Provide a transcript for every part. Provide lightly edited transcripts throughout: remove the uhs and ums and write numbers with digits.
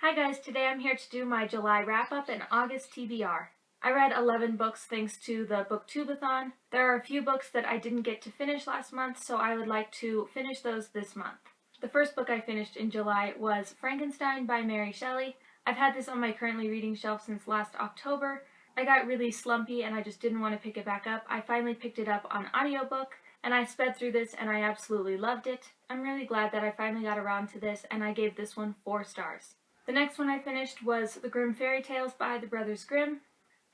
Hi guys, today I'm here to do my July wrap-up and August TBR. I read 11 books thanks to the Booktubeathon. There are a few books that I didn't get to finish last month, so I would like to finish those this month. The first book I finished in July was Frankenstein by Shelley. I've had this on my currently reading shelf since last October. I got really slumpy and I just didn't want to pick it back up. I finally picked it up on audiobook and I sped through this and I absolutely loved it. I'm really glad that I finally got around to this and I gave this one 4 stars. The next one I finished was The Grimm Fairy Tales by the Brothers Grimm.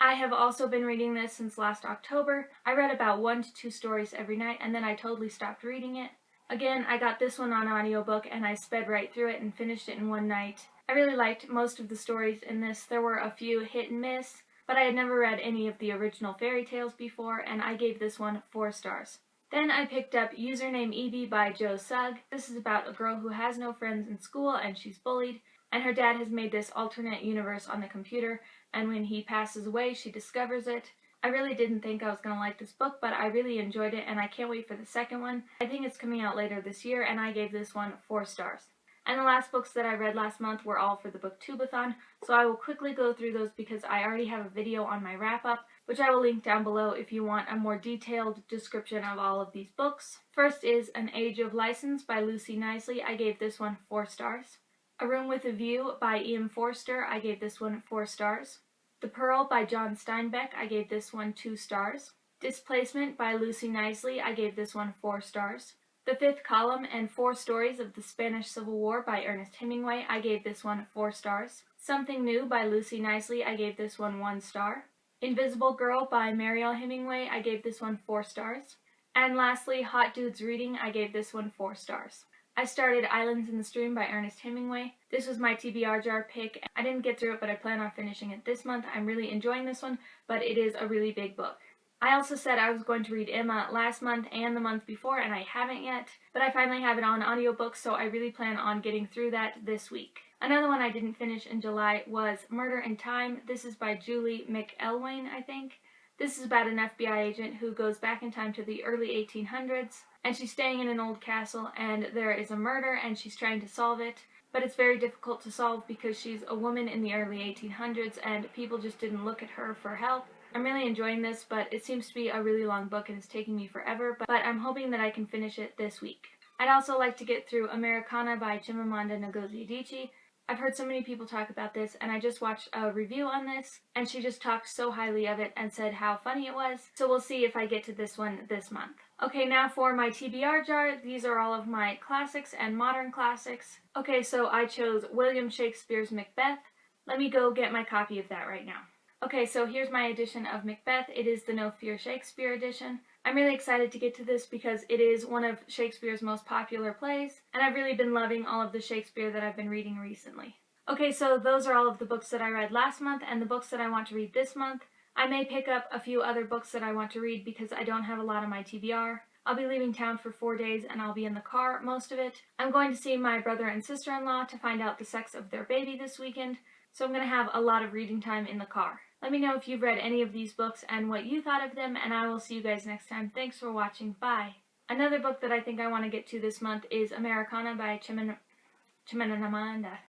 I have also been reading this since last October. I read about 1 to 2 stories every night and then I totally stopped reading it. Again, I got this one on audiobook and I sped right through it and finished it in one night. I really liked most of the stories in this. There were a few hit and miss, but I had never read any of the original fairy tales before and I gave this one 4 stars. Then I picked up Username Evie by Sugg. This is about a girl who has no friends in school and she's bullied, and her dad has made this alternate universe on the computer, and when he passes away she discovers it. I really didn't think I was going to like this book, but I really enjoyed it and I can't wait for the second one. I think it's coming out later this year and I gave this one 4 stars. And the last books that I read last month were all for the Booktubeathon, so I will quickly go through those because I already have a video on my wrap-up, which I will link down below if you want a more detailed description of all of these books. First is An Age of License by Knisley. I gave this one 4 stars. A Room with a View by Forster. I gave this one 4 stars. The Pearl by Steinbeck. I gave this one 2 stars. Displacement by Knisley. I gave this one 4 stars. The Fifth Column and 4 Stories of the Spanish Civil War by Ernest Hemingway. I gave this one 4 stars. Something New by Knisley. I gave this one 1 star. Invisible Girl by Mariel Hemingway. I gave this one 4 stars. And lastly, Hot Dudes Reading. I gave this one 4 stars. I started Islands in the Stream by Ernest Hemingway. This was my TBR jar pick. I didn't get through it, but I plan on finishing it this month. I'm really enjoying this one, but it is a really big book. I also said I was going to read Emma last month and the month before, and I haven't yet, but I finally have it on audiobook, so I really plan on getting through that this week. Another one I didn't finish in July was Murder in Time. This is by Julie McElwain, I think. This is about an FBI agent who goes back in time to the early 1800s, and she's staying in an old castle, and there is a murder, and she's trying to solve it, but it's very difficult to solve because she's a woman in the early 1800s, and people just didn't look at her for help. I'm really enjoying this, but it seems to be a really long book and it's taking me forever, but I'm hoping that I can finish it this week. I'd also like to get through Americanah by Chimamanda Ngozi Adichie. I've heard so many people talk about this, and I just watched a review on this, and she just talked so highly of it and said how funny it was, so we'll see if I get to this one this month. Okay, now for my TBR jar. These are all of my classics and modern classics. Okay, so I chose William Shakespeare's Macbeth. Let me go get my copy of that right now. Okay, so here's my edition of Macbeth. It is the No Fear Shakespeare edition. I'm really excited to get to this because it is one of Shakespeare's most popular plays, and I've really been loving all of the Shakespeare that I've been reading recently. Okay, so those are all of the books that I read last month and the books that I want to read this month. I may pick up a few other books that I want to read because I don't have a lot on my TBR. I'll be leaving town for 4 days and I'll be in the car most of it. I'm going to see my brother and sister-in-law to find out the sex of their baby this weekend, so I'm going to have a lot of reading time in the car. Let me know if you've read any of these books and what you thought of them, and I will see you guys next time. Thanks for watching. Bye. Another book that I think I want to get to this month is Americanah by Chimamanda.